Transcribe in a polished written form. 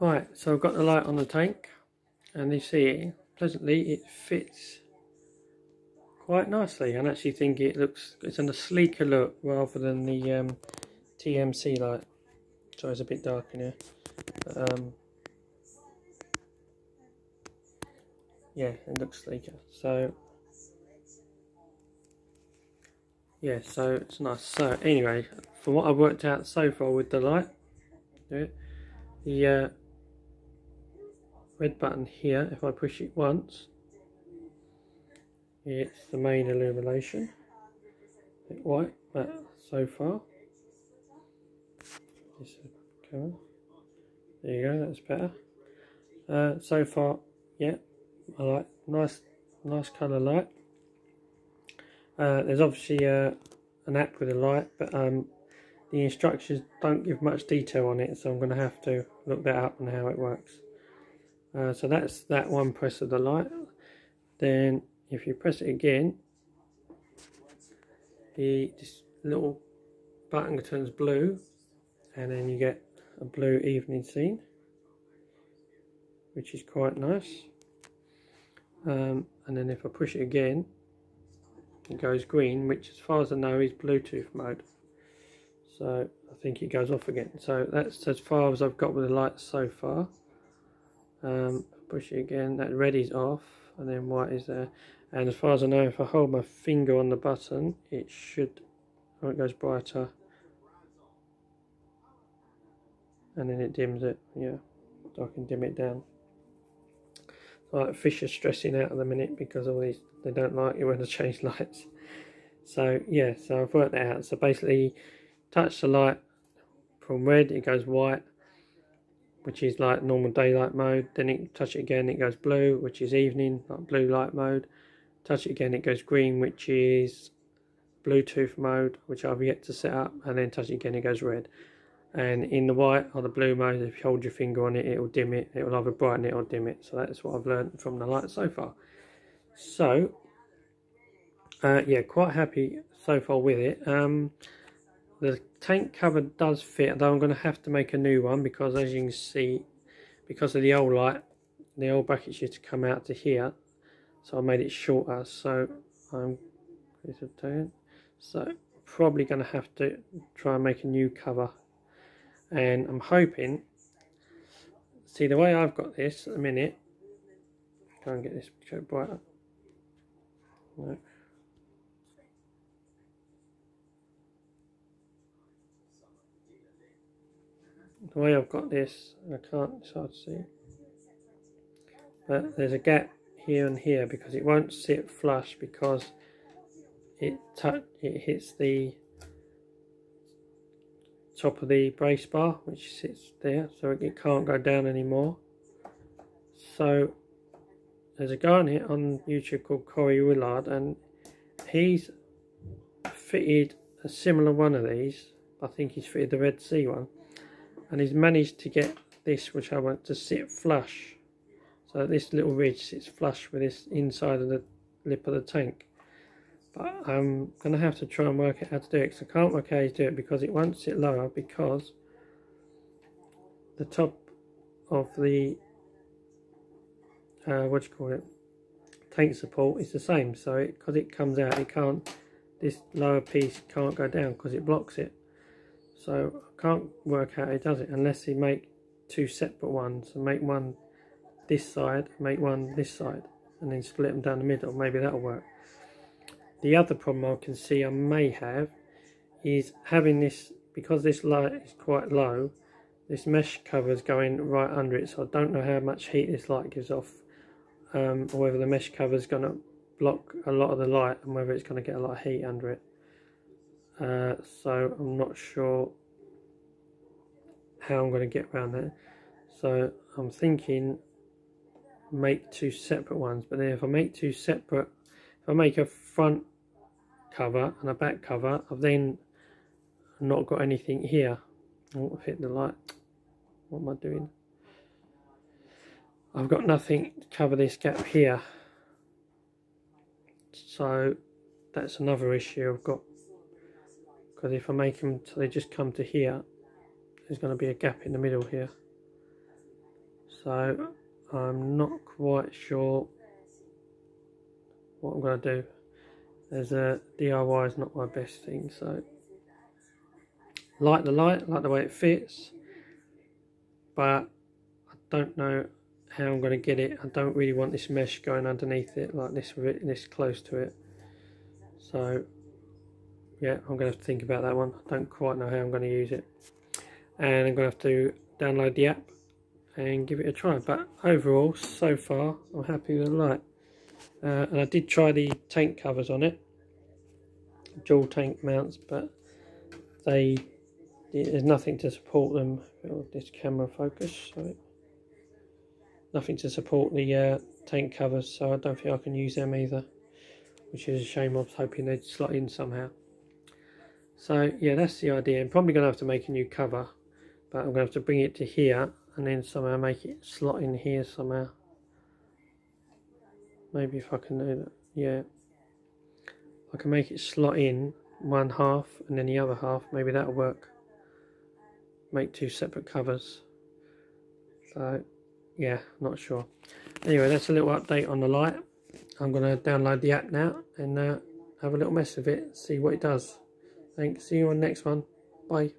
Right, so I've got the light on the tank, and you see pleasantly it fits quite nicely. I actually think it's in a sleeker look rather than the TMC light. So it's a bit dark in here. Yeah, it looks sleeker. So yeah, so it's nice. So anyway, from what I've worked out so far with the light, the red button here, if I push it once, it's the main illumination. A bit white, but so far, this camera. There you go, that's better. So far, yeah, I like nice colour light. There's obviously an app with a light, but the instructions don't give much detail on it, so I'm going to have to look that up and how it works. So that's that one press of the light. Then if you press it again, this little button turns blue, and then you get a blue evening scene, which is quite nice. And then if I push it again, it goes green, which as far as I know is Bluetooth mode. So I think it goes off again. So that's as far as I've got with the lights so far. Push it again, that red is off, and then white is there. And as far as I know, if I hold my finger on the button, it should, oh, it goes brighter, and then it dims it. Yeah, so I can dim it down. Like fish are stressing out at the minute because all these, they don't like it when I change lights. So yeah, so I've worked that out. So basically, touch the light from red, it goes white, which is like normal daylight mode. Then it touch it again, it goes blue, which is evening, like blue light mode. Touch it again, it goes green, which is Bluetooth mode, which I've yet to set up. And then touch it again, it goes red. And in the white or the blue mode, if you hold your finger on it, it will dim it. It will either brighten it or dim it. So that's what I've learned from the light so far. So yeah, quite happy so far with it. The tank cover does fit, though I'm going to have to make a new one because, as you can see, because of the old light, the old brackets used to come out to here, so I made it shorter. So I'm probably going to have to try and make a new cover, and I'm hoping. See, the way I've got this at the minute, try and get this to go brighter. No. The way I've got this, I can't, it's hard to see, but there's a gap here and here because it won't sit flush because it hits the top of the brace bar, which sits there, so it can't go down anymore. So there's a guy on here on YouTube called Corey Willard, and he's fitted a similar one of these. I think he's fitted the Red Sea one, and he's managed to get this, which I want to sit flush, so this little ridge sits flush with this inside of the lip of the tank. But I'm going to have to try and work out how to do it, because I can't work out how to do it because it won't sit lower, because the top of the what do you call it, tank support is the same. So because it comes out, it can't, this lower piece can't go down because it blocks it. So I can't work out how it does it unless you make two separate ones, and make one this side, make one this side, and then split them down the middle. Maybe that'll work. The other problem I can see I may have is having this, because this light is quite low, this mesh cover is going right under it, so I don't know how much heat this light gives off, or whether the mesh cover is going to block a lot of the light and whether it's going to get a lot of heat under it. So I'm not sure how I'm going to get around that. So I'm thinking make two separate ones, but then if I make two separate, if I make a front cover and a back cover, I've then not got anything here. Oh, I've hit the light. What am I doing? I've got nothing to cover this gap here. So that's another issue I've got, because if I make them so they just come to here, there's going to be a gap in the middle here. So I'm not quite sure what I'm going to do. As a DIY is not my best thing, so like the light, like the way it fits, but I don't know how I'm going to get it. I don't really want this mesh going underneath it like this, with it this close to it. So yeah, I'm going to have to think about that one. I don't quite know how I'm going to use it, and I'm going to have to download the app and give it a try. But overall, so far, I'm happy with the light. And I did try the tank covers on it, dual tank mounts, but there's nothing to support them. Oh, this camera focus, sorry. Nothing to support the tank covers, so I don't think I can use them either, which is a shame. I was hoping they'd slot in somehow. So yeah, that's the idea. I'm probably going to have to make a new cover, but I'm going to have to bring it to here and then somehow make it slot in here somehow. Maybe if I can do that, yeah. I can make it slot in one half and then the other half, maybe that'll work. Make two separate covers. So yeah, not sure. Anyway, that's a little update on the light. I'm going to download the app now and have a little mess with it, see what it does. Thanks, see you on the next one. Bye.